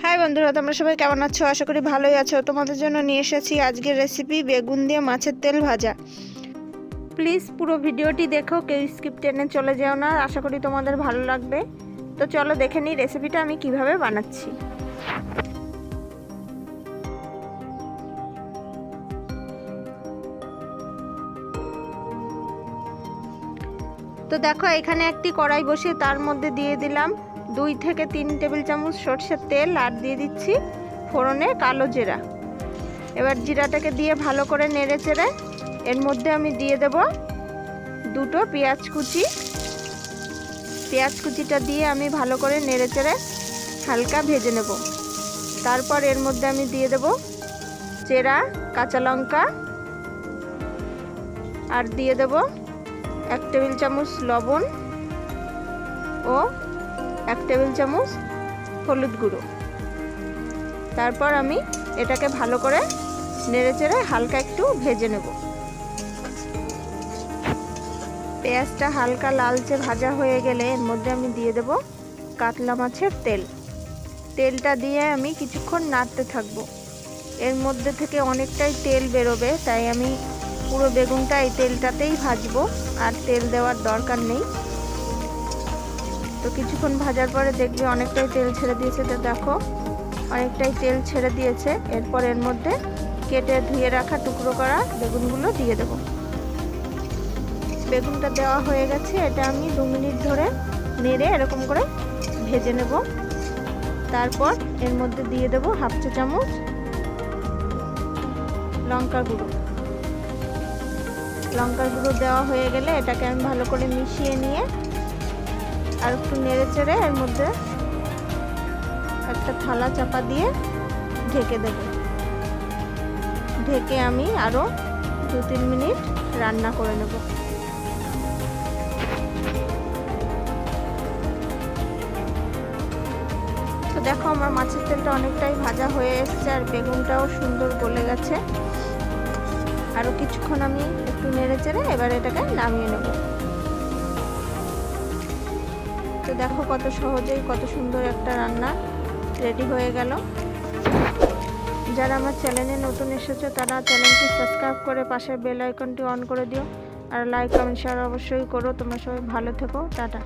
High বন্ধুরা, তোমরা সবাই কেমন আছো? আশা করি ভালোই আছো। তোমাদের জন্য নিয়ে এসেছি আজকের রেসিপি বেগুন দিয়ে মাছের তেল ভাজা। প্লিজ পুরো ভিডিওটি দেখো, কেউ স্কিপ টেনে চলে যেও না। আশা করি তোমাদের ভালো লাগবে। তো চলো দেখে নিই রেসিপিটা আমি কিভাবে বানাচ্ছি। তো দেখো, এখানে একটি কড়াই বসিয়ে তার মধ্যে দিয়ে দিলাম 2 থেকে 3 টেবিল চামচ সরষের তেল, আর দিয়ে দিচ্ছি ফোড়নে কালো জিরা। এবার জিরাটাকে দিয়ে ভালো করে নেড়ে চেড়ে এর মধ্যে আমি দিয়ে দেব 2টো পেঁয়াজ কুচি। পেঁয়াজ কুচিটা দিয়ে আমি ভালো করে নেড়ে চেড়ে হালকা ভেজে নেব। তারপর এর মধ্যে আমি দিয়ে দেব চেরা কাঁচা লঙ্কা, আর দিয়ে দেব 1 টেবিল চামচ লবণ ও 1 টেবিল চামচ হলুদ গুঁড়ো। তারপর আমি এটাকে ভালো করে নেড়েচেড়ে হালকা একটু ভেজে নেব। পেঁয়াজটা হালকা লালচে ভাজা হয়ে গেলে এর মধ্যে আমি দিয়ে দেব কাতলা মাছের তেল। তেলটা দিয়ে আমি কিছুক্ষণ নাড়তে থাকব। এর মধ্যে থেকে অনেকটাই তেল বেরোবে, তাই আমি পুরো বেগুনটা এই তেলটাতেই ভাজবো, আর তেল দেওয়ার দরকার নেই। তো কিছুক্ষণ ভাজার পরে দেখবে অনেকটাই তেল ছেড়ে দিয়েছে। তো দেখো, অনেকটাই তেল ছেড়ে দিয়েছে। এরপর এর মধ্যে কেটে ধুয়ে রাখা টুকরো করা বেগুনগুলো দিয়ে দেব। বেগুনটা দেওয়া হয়ে গেছে। এটা আমি 2 মিনিট ধরে নেড়ে এরকম করে ভেজে নেব। তারপর এর মধ্যে দিয়ে দেব 1/2 চা চামচ লঙ্কার গুঁড়ো। লঙ্কার গুঁড়ো দেওয়া হয়ে গেলে এটাকে আমি ভালো করে মিশিয়ে নিয়ে আর একটু নেড়ে চেড়ে এর মধ্যে একটা থালা চাপা দিয়ে ঢেকে দেব। ঢেকে আমি আরও 2-3 মিনিট রান্না করে নেব। তো দেখো, আমার মাছের তেলটা অনেকটাই ভাজা হয়ে এসেছে, আর বেগুনটাও সুন্দর গলে গেছে। আরও কিছুক্ষণ আমি একটু নেড়ে চেড়ে এবার এটাকে নামিয়ে নেব। তো দেখো, কত সহজেই কত সুন্দর একটা রান্না রেডি হয়ে গেল। যারা আমার চ্যানেলে নতুন এসেছো তারা চ্যানেলটি সাবস্ক্রাইব করে পাশের বেল আইকনটি অন করে দিও, আর লাইক কমেন্ট শেয়ার অবশ্যই করো। তোমরা সবাই ভালো থেকো। টাটা।